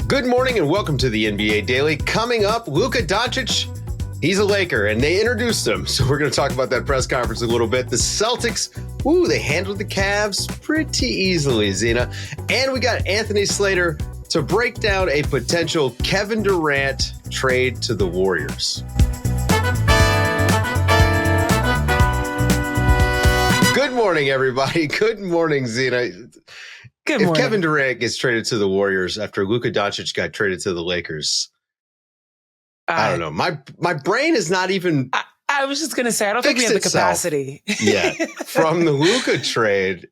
Good morning and welcome to the NBA Daily. Coming up, Luka Doncic, he's a Laker, and they introduced him. So we're going to talk about that press conference a little bit. The Celtics, they handled the Cavs pretty easily, Zena. And we got Anthony Slater to break down a potential Kevin Durant trade to the Warriors. Good morning, everybody. Good morning, Zena. Good morning. If Kevin Durant gets traded to the Warriors after Luka Doncic got traded to the Lakers, I don't know. My brain is not even. I was just going to say, I don't think we have the capacity. Yeah, from the Luka trade,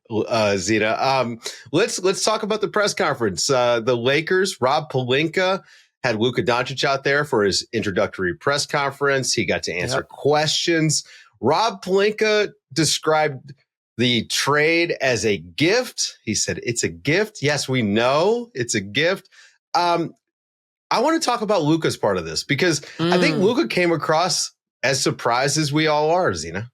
Zena. Let's talk about the press conference. The Lakers, Rob Pelinka had Luka Doncic out there for his introductory press conference. He got to answer questions. Rob Pelinka described the trade as a gift. He said, it's a gift. Yes, we know it's a gift. I want to talk about Luka's part of this because I think Luka came across as surprised as we all are, Zena.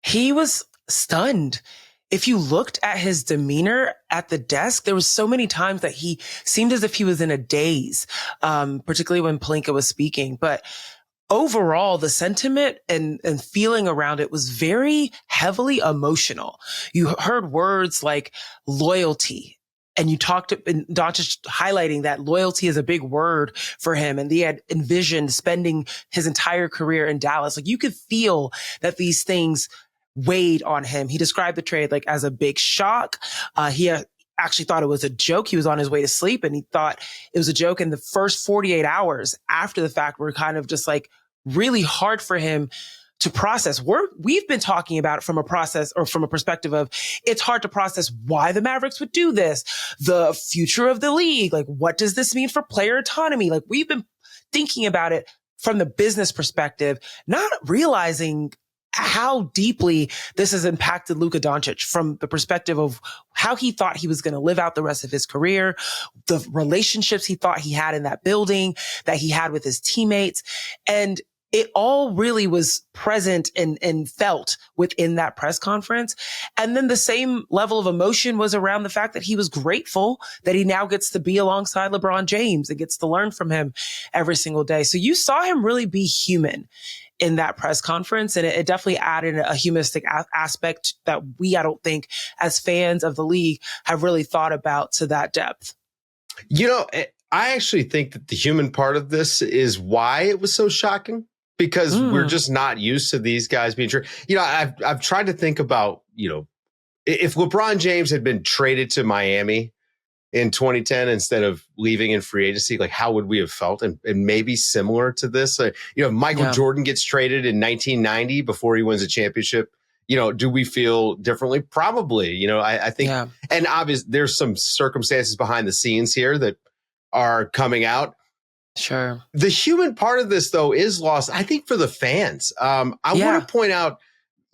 He was stunned. If you looked at his demeanor at the desk, there was so many times that he seemed as if he was in a daze, particularly when Pelinka was speaking. But overall, the sentiment and feeling around it was very heavily emotional. You heard words like loyalty, and you talked, and Doncic highlighting that loyalty is a big word for him. And he had envisioned spending his entire career in Dallas. Like, you could feel that these things weighed on him. He described the trade like as a big shock. He actually thought it was a joke. He was on his way to sleep and he thought it was a joke. And the first 48 hours after the fact were kind of just like really hard for him to process. We've been talking about it from a process or from a perspective of it's hard to process why the Mavericks would do this, the future of the league. Like, what does this mean for player autonomy? Like, we've been thinking about it from the business perspective, not realizing how deeply this has impacted Luka Doncic from the perspective of how he thought he was going to live out the rest of his career, the relationships he thought he had in that building, that he had with his teammates. And it all really was present and felt within that press conference. And then the same level of emotion was around the fact that he was grateful that he now gets to be alongside LeBron James and gets to learn from him every single day. So you saw him really be human in that press conference. And it definitely added a humanistic aspect that I don't think as fans of the league have really thought about to that depth. You know, I actually think that the human part of this is why it was so shocking, because we're just not used to these guys being traded. You know, I've tried to think about, if LeBron James had been traded to Miami in 2010 instead of leaving in free agency, like, how would we have felt? And maybe similar to this, Michael Jordan gets traded in 1990 before he wins a championship. Do we feel differently? Probably. I think, and obviously there's some circumstances behind the scenes here that are coming out. Sure. The human part of this, though, is lost, I think, for the fans. I want to point out,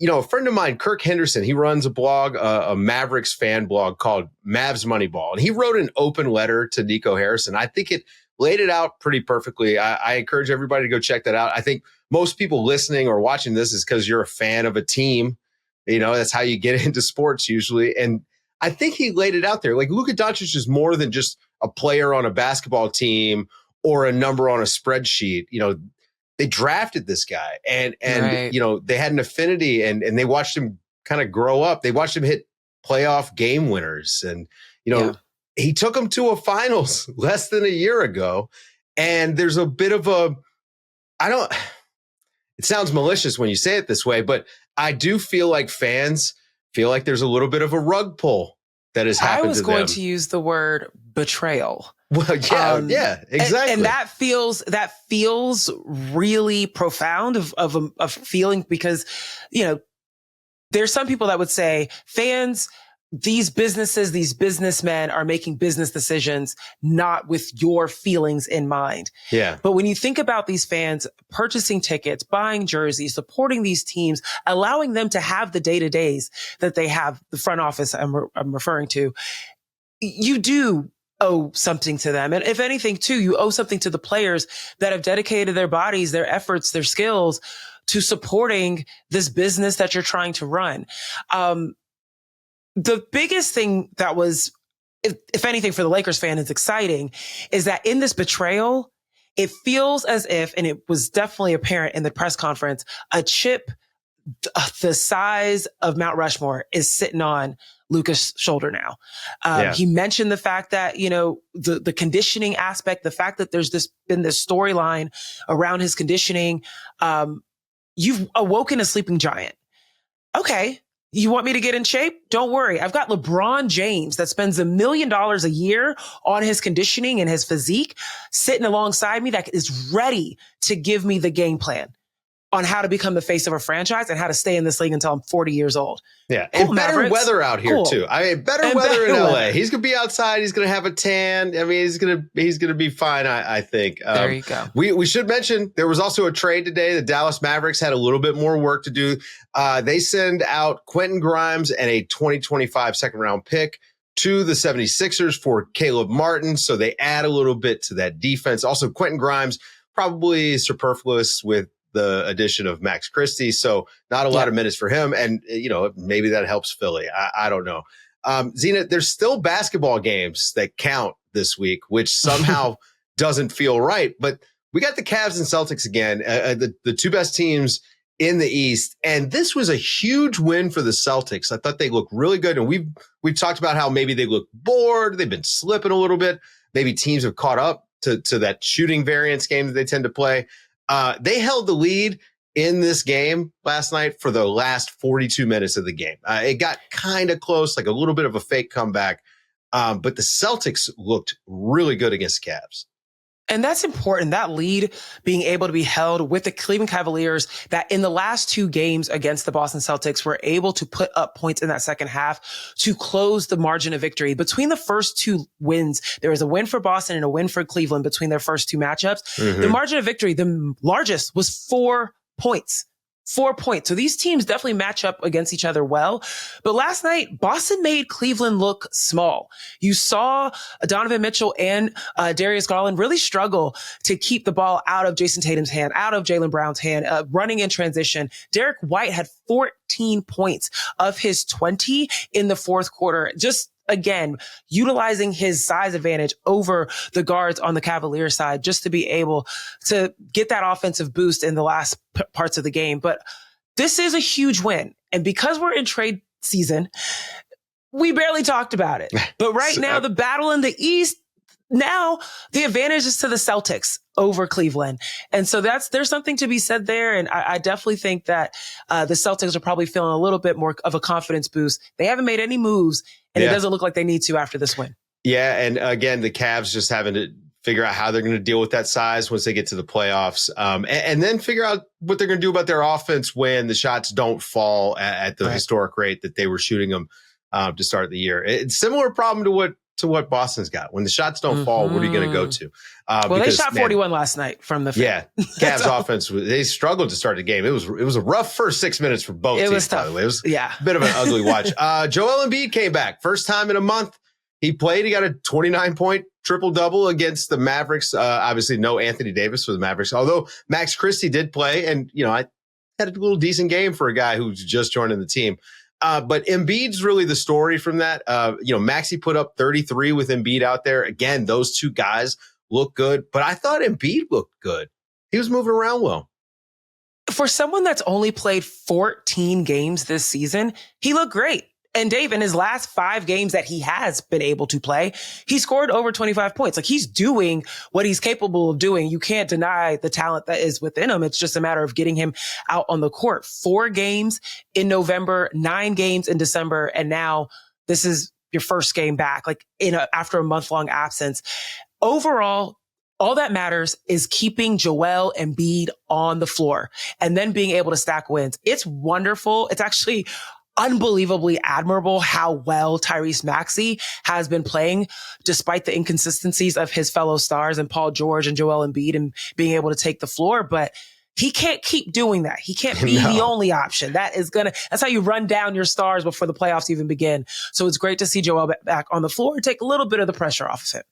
a friend of mine, Kirk Henderson, he runs a blog, a Mavericks fan blog called Mavs Moneyball. And he wrote an open letter to Nico Harrison. I think it laid it out pretty perfectly. I encourage everybody to go check that out. I think most people listening or watching this is because you're a fan of a team. That's how you get into sports usually. And I think he laid it out there. Like, Luka Doncic is more than just a player on a basketball team or a number on a spreadsheet. They drafted this guy and right. They had an affinity and they watched him kind of grow up. They watched him hit playoff game winners. And, he took them to a finals less than a year ago. And there's a bit of it sounds malicious when you say it this way, but I do feel like fans feel like there's a little bit of a rug pull that has happened to them. I was going to use the word betrayal. Well, yeah, exactly. And that feels really profound of feeling, because, there's some people that would say fans, these businesses, these businessmen are making business decisions, not with your feelings in mind. Yeah. But when you think about these fans purchasing tickets, buying jerseys, supporting these teams, allowing them to have the day-to-days that they have, the front office I'm referring to, you do owe something to them. And if anything, too, you owe something to the players that have dedicated their bodies, their efforts, their skills to supporting this business that you're trying to run. The biggest thing that was if anything for the Lakers fan is exciting, is that in this betrayal, it feels as if, and it was definitely apparent in the press conference, a chip the size of Mount Rushmore is sitting on Luka's shoulder now. He mentioned the fact that, the conditioning aspect, the fact that there's been this storyline around his conditioning. You've awoken a sleeping giant. Okay. You want me to get in shape? Don't worry. I've got LeBron James that spends $1 million a year on his conditioning and his physique sitting alongside me that is ready to give me the game plan on how to become the face of a franchise and how to stay in this league until I'm 40 years old. Yeah. Cool, and better Mavericks. Weather out here too. I mean, better weather in LA. He's going to be outside. He's going to have a tan. I mean, he's going to be fine. I think. There you go. We should mention there was also a trade today. The Dallas Mavericks had a little bit more work to do. They send out Quentin Grimes and a 2025 second round pick to the 76ers for Caleb Martin. So they add a little bit to that defense. Also, Quentin Grimes probably superfluous with the addition of Max Christie. So not a lot of minutes for him. And, maybe that helps Philly. I don't know. Zena, there's still basketball games that count this week, which somehow doesn't feel right. But we got the Cavs and Celtics again, the two best teams in the East. And this was a huge win for the Celtics. I thought they looked really good. And we've talked about how maybe they look bored. They've been slipping a little bit. Maybe teams have caught up to that shooting variance game that they tend to play. They held the lead in this game last night for the last 42 minutes of the game. It got kind of close, like a little bit of a fake comeback. But the Celtics looked really good against the Cavs. And that's important, that lead being able to be held with the Cleveland Cavaliers that in the last two games against the Boston Celtics were able to put up points in that second half to close the margin of victory. Between the first two wins, there was a win for Boston and a win for Cleveland between their first two matchups. Mm-hmm. The margin of victory, the largest, was 4 points. 4 points. So these teams definitely match up against each other well. But last night, Boston made Cleveland look small. You saw Donovan Mitchell and Darius Garland really struggle to keep the ball out of Jason Tatum's hand, out of Jaylen Brown's hand, running in transition. Derek White had 14 points of his 20 in the fourth quarter. Just again, utilizing his size advantage over the guards on the Cavalier side just to be able to get that offensive boost in the last parts of the game. But this is a huge win. And because we're in trade season, we barely talked about it. But right now, the battle in the East, now the advantage is to the Celtics over Cleveland. And so there's something to be said there. And I definitely think that the Celtics are probably feeling a little bit more of a confidence boost. They haven't made any moves, and it doesn't look like they need to after this win. Yeah. And again, the Cavs just having to figure out how they're going to deal with that size once they get to the playoffs. And then figure out what they're going to do about their offense when the shots don't fall at the historic rate that they were shooting them to start the year. It's a similar problem to what Boston's got. When the shots don't fall, what are you going to go to? They shot 41 last night from the field. Yeah, Cavs offense, they struggled to start the game. It was a rough first 6 minutes for both teams, by the way. It was a bit of an ugly watch. Joel Embiid came back. First time in a month. He played. He got a 29-point triple-double against the Mavericks. Obviously, no Anthony Davis for the Mavericks, although Max Christie did play. And, I had a little decent game for a guy who's just joining the team. But Embiid's really the story from that. Maxey put up 33 with Embiid out there. Again, those two guys look good, but I thought Embiid looked good. He was moving around well. For someone that's only played 14 games this season, he looked great. And Dave, in his last 5 games that he has been able to play, he scored over 25 points. Like, he's doing what he's capable of doing. You can't deny the talent that is within him. It's just a matter of getting him out on the court. 4 games in November, 9 games in December. And now this is your first game back, like after a month-long absence. Overall, all that matters is keeping Joel Embiid on the floor and then being able to stack wins. It's wonderful. It's actually unbelievably admirable how well Tyrese Maxey has been playing despite the inconsistencies of his fellow stars and Paul George and Joel Embiid and being able to take the floor. But he can't keep doing that. He can't be the only option. That's how you run down your stars before the playoffs even begin. So it's great to see Joel back on the floor and take a little bit of the pressure off of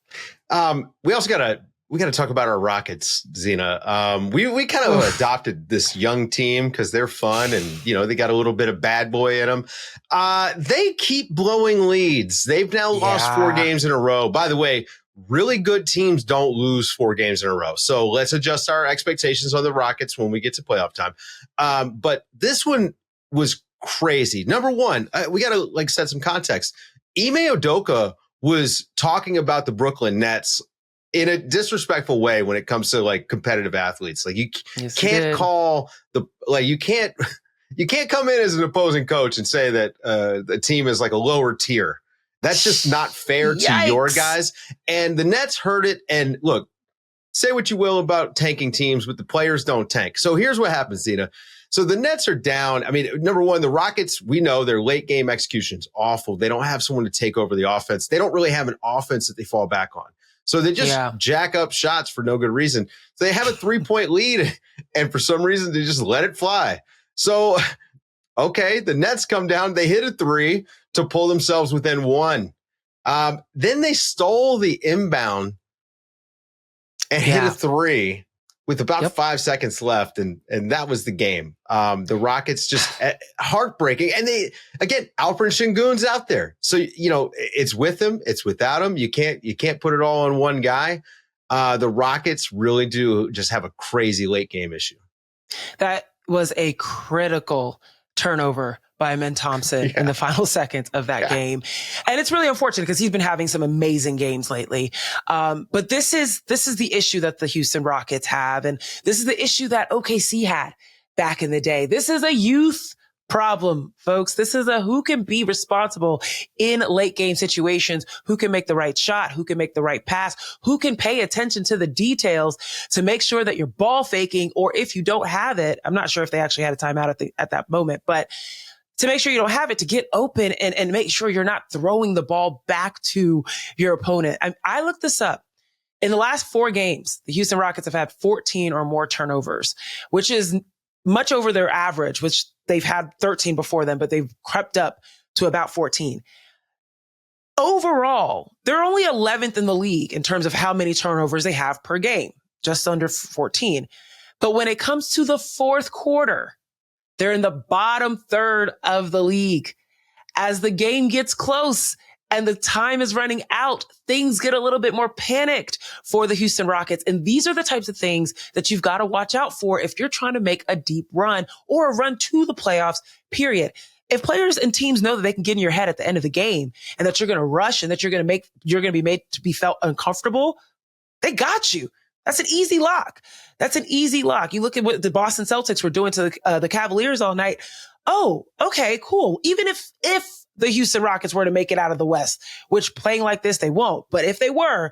him. We also got to we got to talk about our Rockets, Zena. We kind of adopted this young team because they're fun and, they got a little bit of bad boy in them. They keep blowing leads. They've now lost 4 games in a row. By the way, really good teams don't lose 4 games in a row. So let's adjust our expectations on the Rockets when we get to playoff time. But this one was crazy. Number one, we got to set some context. Ime Udoka was talking about the Brooklyn Nets in a disrespectful way when it comes to competitive athletes. You can't call you can't come in as an opposing coach and say that the team is a lower tier. That's just not fair to your guys. And the Nets heard it. And look, say what you will about tanking teams, but the players don't tank. So here's what happens, Zena. So the Nets are down. I mean, number one, the Rockets, we know their late game execution's awful. They don't have someone to take over the offense. They don't really have an offense that they fall back on. So they just jack up shots for no good reason. So they have a 3-point lead, and for some reason, they just let it fly. So, okay, the Nets come down. They hit a 3 to pull themselves within 1. Then they stole the inbound and hit a 3 with about 5 seconds left, and that was the game. The Rockets just heartbreaking. And they, again, Alperen Sengun's out there. So, it's with him, it's without him. You can't put it all on one guy. The Rockets really do just have a crazy late game issue. That was a critical turnover by Amen Thompson in the final seconds of that game. And it's really unfortunate because he's been having some amazing games lately. But this is the issue that the Houston Rockets have. And this is the issue that OKC had back in the day. This is a youth problem, folks. This is who can be responsible in late game situations, who can make the right shot, who can make the right pass, who can pay attention to the details to make sure that you're ball faking, or if you don't have it, I'm not sure if they actually had a timeout at that moment, but to make sure you don't have it, to get open and make sure you're not throwing the ball back to your opponent. I looked this up. In the last 4 games, the Houston Rockets have had 14 or more turnovers, which is much over their average, which they've had 13 before them, but they've crept up to about 14. Overall, they're only 11th in the league in terms of how many turnovers they have per game, just under 14. But when it comes to the fourth quarter, they're in the bottom third of the league. As the game gets close and the time is running out, things get a little bit more panicked for the Houston Rockets. And these are the types of things that you've got to watch out for if you're trying to make a deep run or a run to the playoffs, period. If players and teams know that they can get in your head at the end of the game and that you're going to rush and that you're going to be made to be felt uncomfortable, they got you. That's an easy lock. You look at what the Boston Celtics were doing to the Cavaliers all night. Oh, okay, cool. Even if the Houston Rockets were to make it out of the West, which playing like this, they won't. But if they were,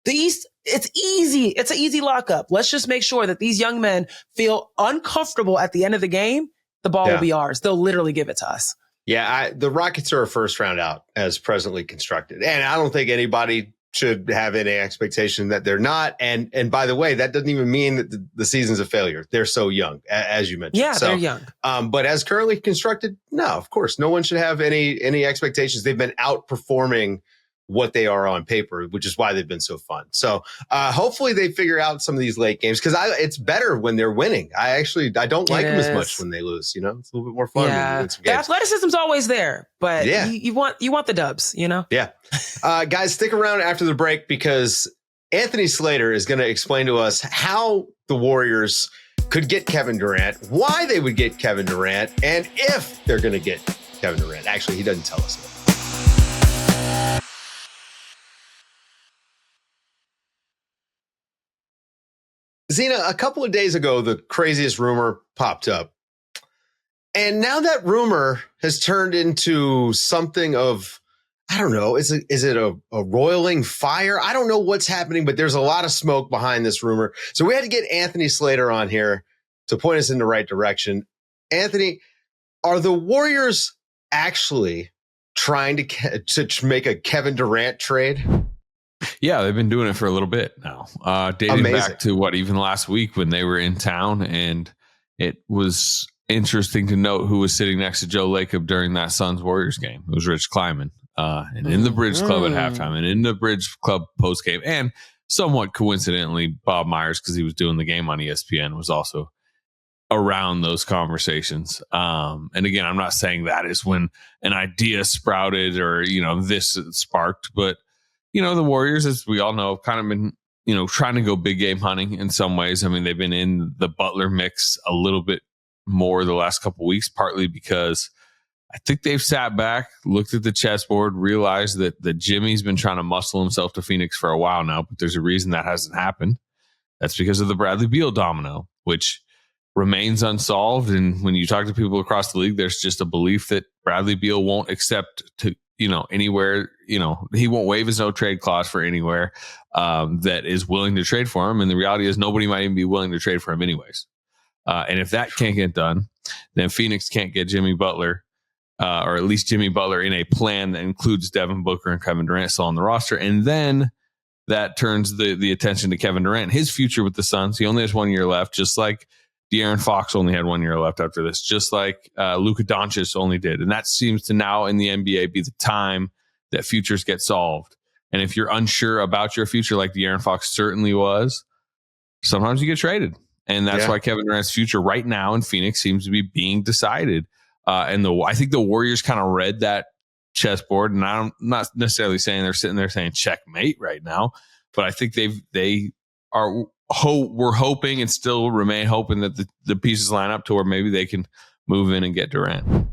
the East, it's easy. It's an easy lockup. Let's just make sure that these young men feel uncomfortable at the end of the game. The ball will be ours. They'll literally give it to us. Yeah, the Rockets are a first round out as presently constructed. And I don't think anybody should have any expectation that they're not. And by the way, that doesn't even mean that the season's a failure. They're so young, as you mentioned. Yeah, they're young. But as currently constructed, no, of course, no one should have any expectations. They've been outperforming what they are on paper, which is why they've been so fun. So hopefully they figure out some of these late games, because it's better when they're winning. I don't like them as much when they lose. It's a little bit more fun. Yeah, the athleticism's always there, but you want the dubs. Yeah, guys, stick around after the break because Anthony Slater is going to explain to us how the Warriors could get Kevin Durant, why they would get Kevin Durant, and if they're going to get Kevin Durant. Actually, he doesn't tell us. Zena, a couple of days ago, the craziest rumor popped up. And now that rumor has turned into something of, I don't know, is it a roiling fire? I don't know what's happening, but there's a lot of smoke behind this rumor. So we had to get Anthony Slater on here to point us in the right direction. Anthony, are the Warriors actually trying to make a Kevin Durant trade? Yeah, they've been doing it for a little bit now, dating back to even last week when they were in town. And it was interesting to note who was sitting next to Joe Lacob during that Suns Warriors game. It was Rich Kleiman, and in the Bridge Club at halftime and in the Bridge Club post game. And somewhat coincidentally, Bob Myers, because he was doing the game on ESPN, was also around those conversations. And again, I'm not saying that is when an idea sprouted or, this sparked, but, the Warriors, as we all know, have kind of been, trying to go big game hunting in some ways. I mean, they've been in the Butler mix a little bit more the last couple of weeks, partly because I think they've sat back, looked at the chessboard, realized that Jimmy's been trying to muscle himself to Phoenix for a while now, but there's a reason that hasn't happened. That's because of the Bradley Beal domino, which remains unsolved. And when you talk to people across the league, there's just a belief that Bradley Beal won't accept to, anywhere, he won't waive his no trade clause for anywhere that is willing to trade for him. And the reality is nobody might even be willing to trade for him anyways. And if that can't get done, then Phoenix can't get Jimmy Butler, or at least Jimmy Butler in a plan that includes Devin Booker and Kevin Durant still on the roster. And then that turns the attention to Kevin Durant, his future with the Suns. He only has 1 year left, just like De'Aaron Fox only had 1 year left after this, just like Luka Doncic only did. And that seems to now in the NBA be the time that futures get solved. And if you're unsure about your future, like De'Aaron Fox certainly was, sometimes you get traded. And that's why Kevin Durant's future right now in Phoenix seems to be being decided. And I think the Warriors kind of read that chessboard. And I'm not necessarily saying they're sitting there saying checkmate right now, but I think we're hoping and still remain hoping that the pieces line up to where maybe they can move in and get Durant.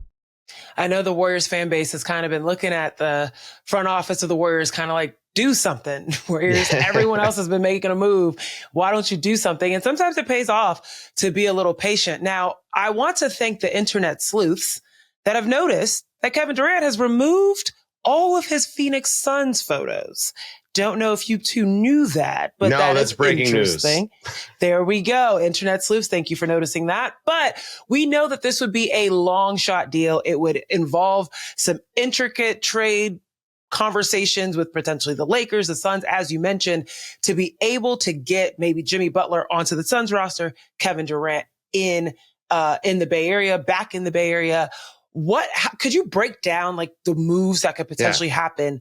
I know the Warriors fan base has kind of been looking at the front office of the Warriors kind of like, do something. Warriors, everyone else has been making a move. Why don't you do something? And sometimes it pays off to be a little patient. Now, I want to thank the internet sleuths that have noticed that Kevin Durant has removed all of his Phoenix Suns photos. Don't know if you two knew that, but that's breaking news. There we go. Internet sleuths, thank you for noticing that. But we know that this would be a long shot deal. It would involve some intricate trade conversations with potentially the Lakers, the Suns, as you mentioned, to be able to get maybe Jimmy Butler onto the Suns roster, Kevin Durant in the Bay Area, back in the Bay Area. Could you break down like the moves that could potentially happen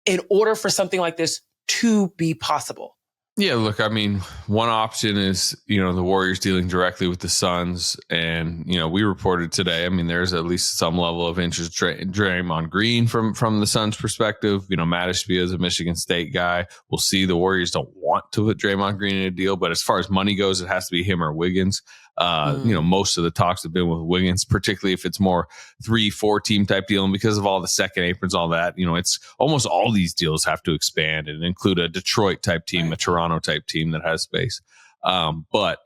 in order for something like this to be possible? Yeah, look, I mean, one option is, the Warriors dealing directly with the Suns. And, we reported today, I mean, there's at least some level of interest. Draymond Green from the Suns' perspective, Matt Ishbia is a Michigan State guy. We'll see. The Warriors don't want to put Draymond Green in a deal, but as far as money goes, it has to be him or Wiggins. Most of the talks have been with Wiggins, particularly if it's more 3-4 team type deal. And because of all the second aprons, all that, it's almost all these deals have to expand and include a Detroit type team, a Toronto type team that has space. But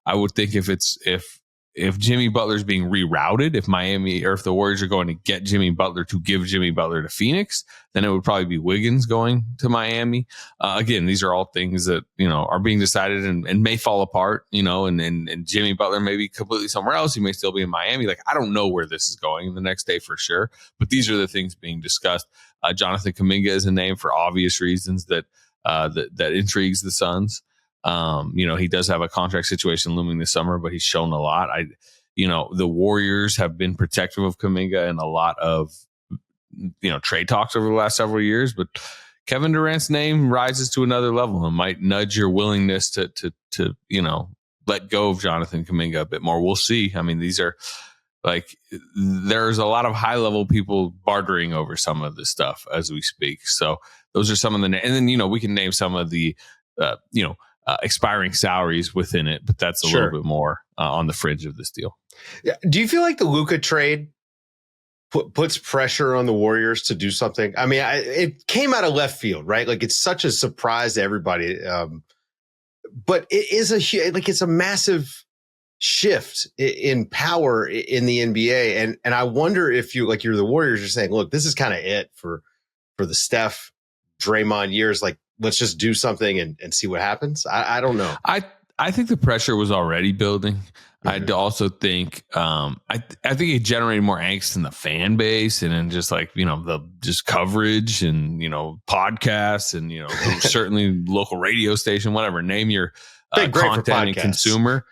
I would think if Jimmy Butler's being rerouted, if Miami or if the Warriors are going to get Jimmy Butler to give Jimmy Butler to Phoenix, then it would probably be Wiggins going to Miami. Again, these are all things that, are being decided and may fall apart, and Jimmy Butler may be completely somewhere else. He may still be in Miami. Like, I don't know where this is going the next day for sure, but these are the things being discussed. Jonathan Kuminga is a name for obvious reasons that intrigues the Suns. He does have a contract situation looming this summer, but he's shown a lot. The Warriors have been protective of Kuminga in a lot of, trade talks over the last several years, but Kevin Durant's name rises to another level and might nudge your willingness to let go of Jonathan Kuminga a bit more. We'll see. I mean, these are there's a lot of high level people bartering over some of this stuff as we speak. So those are some of the, and then, we can name some of the, expiring salaries within it, but that's a little bit more on the fringe of this deal. Yeah. Do you feel like the Luka trade puts pressure on the Warriors to do something? I mean, it came out of left field, right? Like, it's such a surprise to everybody. But it is it's a massive shift in power in the NBA. And I wonder if you're the Warriors are saying, look, this is kind of it for the Steph, Draymond years. Like, let's just do something and see what happens. I don't know. I think the pressure was already building. Mm-hmm. I also think I think it generated more angst in the fan base and then just just coverage and podcasts and certainly local radio station, whatever, name your content and consumer.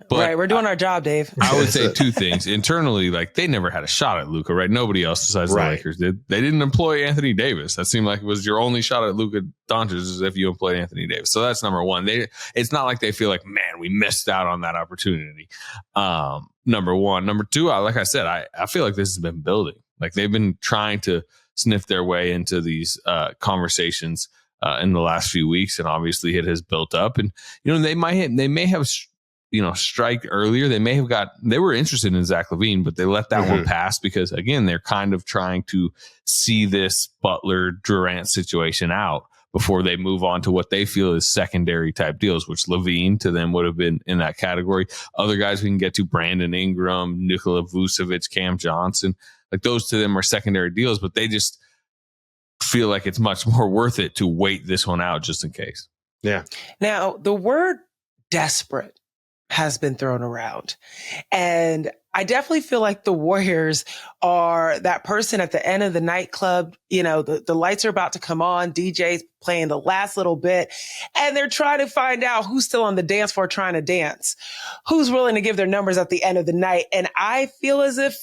But right, we're doing our job, Dave. I would say two things. Internally, like they never had a shot at Luka, right? Nobody else besides the Lakers did. They didn't employ Anthony Davis. That seemed like it was your only shot at Luka Doncic is if you employed Anthony Davis. So that's number one. It's not like they feel like, man, we missed out on that opportunity. Number one. Number two, like I said, I feel like this has been building. Like they've been trying to sniff their way into these conversations in the last few weeks, and obviously it has built up. And they may have strike earlier. They were interested in Zach LaVine, but they let that one pass because again, they're kind of trying to see this Butler Durant situation out before they move on to what they feel is secondary type deals, which LaVine to them would have been in that category. Other guys we can get to, Brandon Ingram, Nikola Vucevic, Cam Johnson, like those to them are secondary deals, but they just feel like it's much more worth it to wait this one out just in case. Yeah. Now, the word desperate has been thrown around. And I definitely feel like the Warriors are that person at the end of the nightclub. The lights are about to come on, DJ's playing the last little bit, and they're trying to find out who's still on the dance floor trying to dance, who's willing to give their numbers at the end of the night. And I feel as if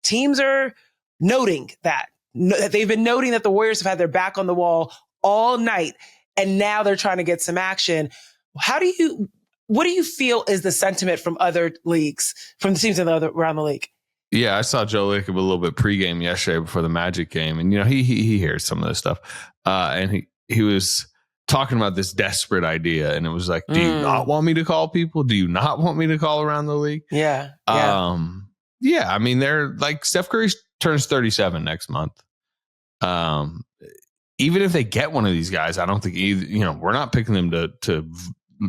teams are noting that. They've been noting that the Warriors have had their back on the wall all night, and now they're trying to get some action. What do you feel is the sentiment from other leagues, from the teams around the league? Yeah, I saw Joe Lacob a little bit pregame yesterday before the Magic game, and he hears some of this stuff, and he was talking about this desperate idea, and it was like, do you not want me to call people? Do you not want me to call around the league? Yeah. Yeah. I mean, they're like Steph Curry turns 37 next month. Even if they get one of these guys, I don't think we're not picking them to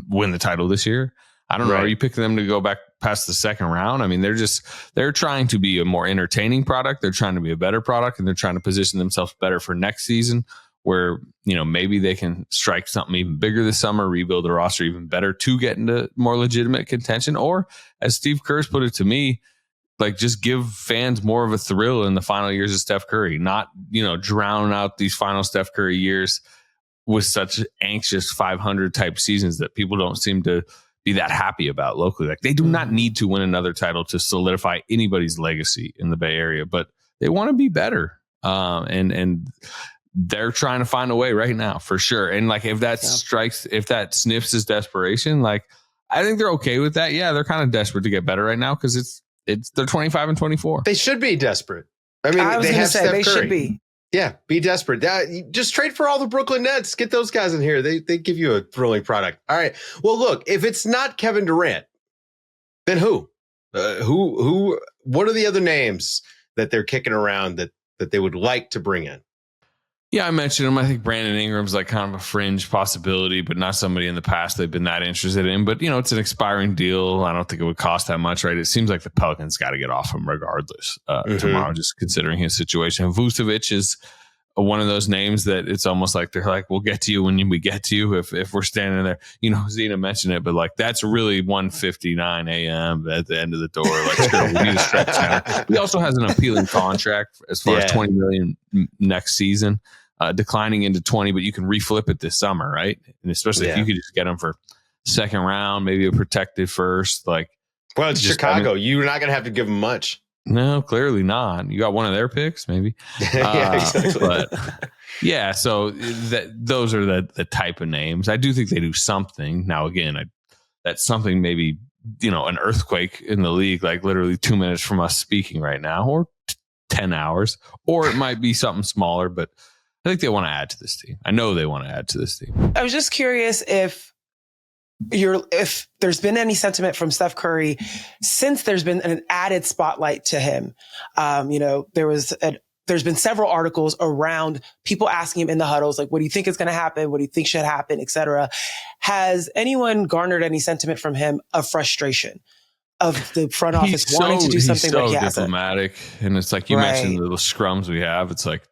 win the title this year. I don't know. Are you picking them to go back past the second round? I mean, they're trying to be a more entertaining product. They're trying to be a better product, and they're trying to position themselves better for next season where, maybe they can strike something even bigger this summer, rebuild the roster even better to get into more legitimate contention. Or as Steve Kerr's put it to me, like just give fans more of a thrill in the final years of Steph Curry, not, drown out these final Steph Curry years with such anxious 500 type seasons that people don't seem to be that happy about locally. Like they do not need to win another title to solidify anybody's legacy in the Bay Area, but they want to be better. And they're trying to find a way right now for sure. And like, if that sniffs as desperation, like I think they're okay with that. Yeah. They're kind of desperate to get better right now. Cause they're 25 and 24. They should be desperate. I mean, I was going to say they Curry. Should be. Yeah, be desperate. Just trade for all the Brooklyn Nets. Get those guys in here. They give you a thrilling product. All right. Well, look, if it's not Kevin Durant, then who? What are the other names that they're kicking around that they would like to bring in? Yeah, I mentioned him. I think Brandon Ingram's like kind of a fringe possibility, but not somebody in the past they've been that interested in. But, it's an expiring deal. I don't think it would cost that much, right? It seems like the Pelicans got to get off him regardless tomorrow, just considering his situation. Vucevic is one of those names that it's almost like they're like, we'll get to you when we get to you if we're standing there. Zena mentioned it, but like that's really 1:59 a.m. at the end of the door. Like, we need a stretch now. He also has an appealing contract as far as $20 million next season. Declining into 20, but you can reflip it this summer, right? And especially if you could just get them for second round, maybe a protected first. Like, well, it's Chicago. You're not going to have to give them much. No, clearly not. You got one of their picks, maybe. Exactly. But yeah, so those are the type of names. I do think they do something. Now, again, that's something maybe, an earthquake in the league, like literally 2 minutes from us speaking right now, or 10 hours, or it might be something smaller, but I think they want to add to this team. I know they want to add to this team. I was just curious if there's been any sentiment from Steph Curry since there's been an added spotlight to him. There's been several articles around people asking him in the huddles, like, what do you think is going to happen? What do you think should happen, et cetera? Has anyone garnered any sentiment from him of frustration of the front office wanting to do something, but he hasn't? Diplomatic. And it's like you mentioned the little scrums we have. It's like,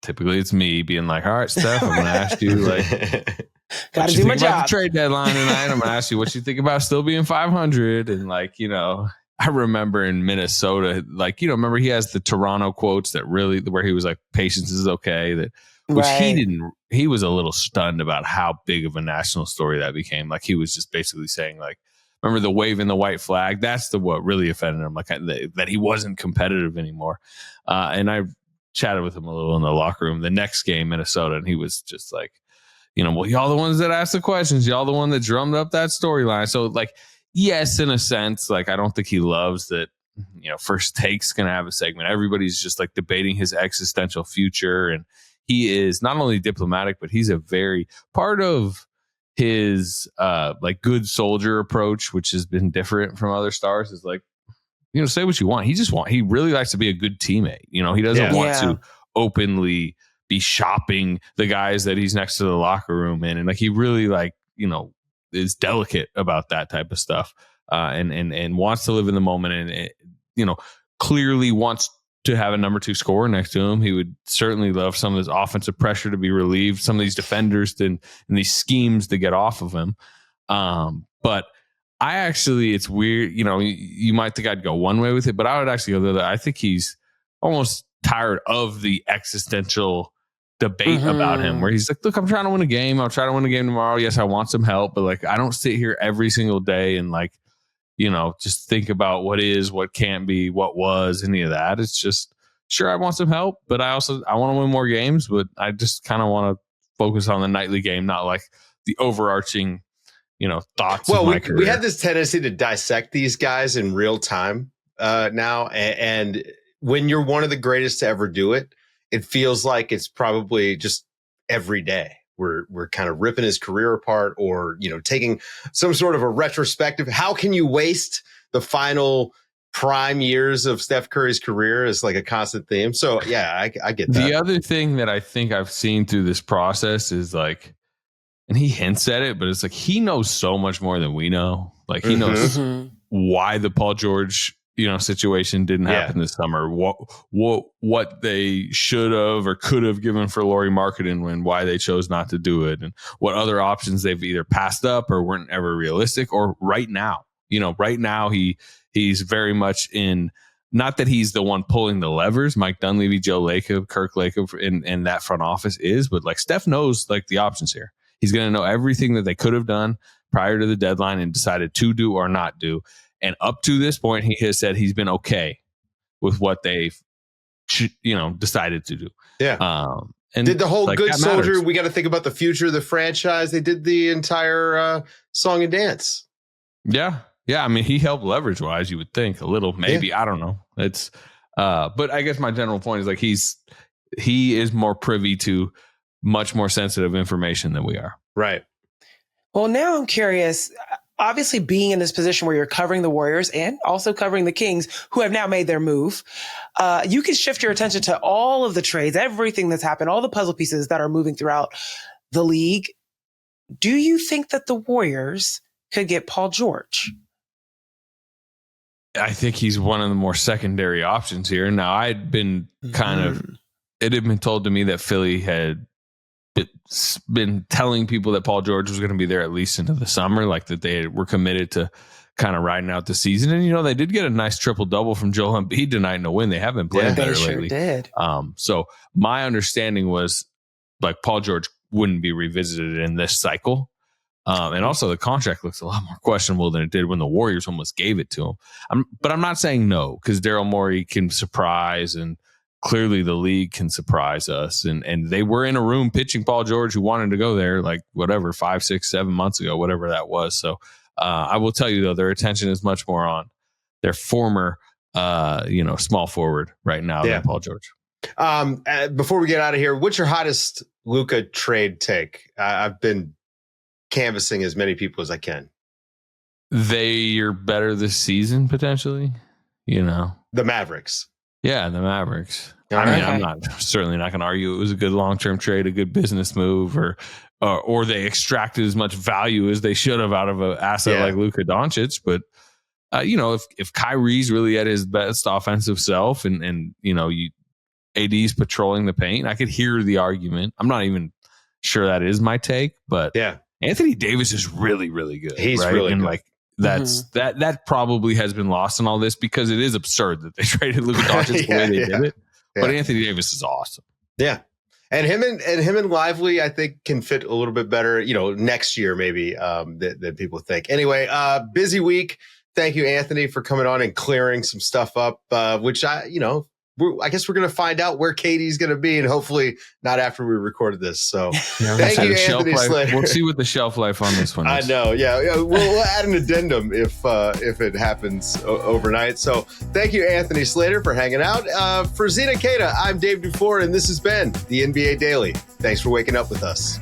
typically it's me being like, all right, Steph, I'm going to ask you, like, got to do my job. About the trade deadline tonight. I'm going to ask you what you think about still being 500. And like, I remember in Minnesota, like, remember he has the Toronto quotes that really, where he was like, patience is okay. He was a little stunned about how big of a national story that became. Like he was just basically saying like, remember the waving the white flag. That's what really offended him, like that he wasn't competitive anymore. And I chatted with him a little in the locker room the next game, Minnesota, and he was just like, well, y'all the ones that asked the questions, y'all the one that drummed up that storyline. So like, yes, in a sense, like I don't think he loves that. First Take's gonna have a segment. Everybody's just like debating his existential future, and he is not only diplomatic, but he's a very part of his like good soldier approach, which has been different from other stars. Is like, say what you want. He really likes to be a good teammate. He doesn't want to openly be shopping the guys that he's next to the locker room in, and like he really is delicate about that type of stuff. And wants to live in the moment, and clearly wants to have a number 2 scorer next to him. He would certainly love some of this offensive pressure to be relieved, some of these defenders and these schemes to get off of him. But it's weird. You might think I'd go one way with it, but I would actually go the other. I think he's almost tired of the existential debate about him, where he's like, look, I'm trying to win a game. I'll try to win a game tomorrow. Yes, I want some help, but like, I don't sit here every single day and like, just think about what is, what can't be, what was, any of that. It's just, sure, I want some help, but I want to win more games, but I just kind of want to focus on the nightly game, not like the overarching, thoughts. Well, we have this tendency to dissect these guys in real time now. And when you're one of the greatest to ever do it, it feels like it's probably just every day. We're kind of ripping his career apart, or taking some sort of a retrospective. How can you waste the final prime years of Steph Curry's career is like a constant theme. So yeah, I get that. The other thing that I think I've seen through this process is like, and he hints at it, but it's like he knows so much more than we know. Like he knows why the Paul George situation didn't happen this summer. What they should have or could have given for Lauri Markkanen, and why they chose not to do it, and what other options they've either passed up or weren't ever realistic. Or right now, right now he's very much in. Not that he's the one pulling the levers. Mike Dunleavy, Joe Lacob, Kirk Lacob in that front office is, but like Steph knows like the options here. He's going to know everything that they could have done prior to the deadline and decided to do or not do. And up to this point, he has said he's been okay with what they've, decided to do. Yeah. And did the whole like, good soldier, matters. We got to think about the future of the franchise. They did the entire song and dance. Yeah. Yeah. I mean, he helped leverage wise, you would think a little, maybe. Yeah. I don't know. It's, but I guess my general point is like, he is more privy to much more sensitive information than we are. Right. Well, now I'm curious. Obviously, being in this position where you're covering the Warriors and also covering the Kings, who have now made their move, you can shift your attention to all of the trades, everything that's happened, all the puzzle pieces that are moving throughout the league. Do you think that the Warriors could get Paul George? I think he's one of the more secondary options here. Now, I'd been it had been told to me that Philly had been telling people that Paul George was going to be there at least into the summer, like that they were committed to kind of riding out the season. And, they did get a nice triple-double from Joel Embiid tonight in a win. They haven't played better lately. Did. So my understanding was like Paul George wouldn't be revisited in this cycle. And also the contract looks a lot more questionable than it did when the Warriors almost gave it to him. But I'm not saying no, because Daryl Morey can surprise, and clearly the league can surprise us. And they were in a room pitching Paul George, who wanted to go there, like whatever, 5, 6, 7 months ago, whatever that was. So I will tell you, though, their attention is much more on their former, small forward right now than Paul George. Before we get out of here, what's your hottest Luka trade take? I've been canvassing as many people as I can. They're better this season, potentially, The Mavericks. Yeah, the Mavericks. I'm certainly not going to argue it was a good long-term trade, a good business move, or they extracted as much value as they should have out of an asset like Luka Doncic. But if Kyrie's really at his best offensive self, and AD's patrolling the paint, I could hear the argument. I'm not even sure that is my take, but Anthony Davis is really, really good. He's really good. Like, that probably has been lost in all this, because it is absurd that they traded Luka Doncic the way they did it. But Anthony Davis is awesome. Yeah. And him and Lively, I think, can fit a little bit better, next year maybe than people think. Anyway, busy week. Thank you, Anthony, for coming on and clearing some stuff up, which I guess we're going to find out where Katie's going to be, and hopefully not after we recorded this. So thank you, Anthony Slater. We'll see what the shelf life on this one is. I know. Yeah. We'll add an addendum if it happens overnight. So thank you, Anthony Slater, for hanging out. For Zena Keita, I'm Dave DuFour, and this has been the NBA Daily. Thanks for waking up with us.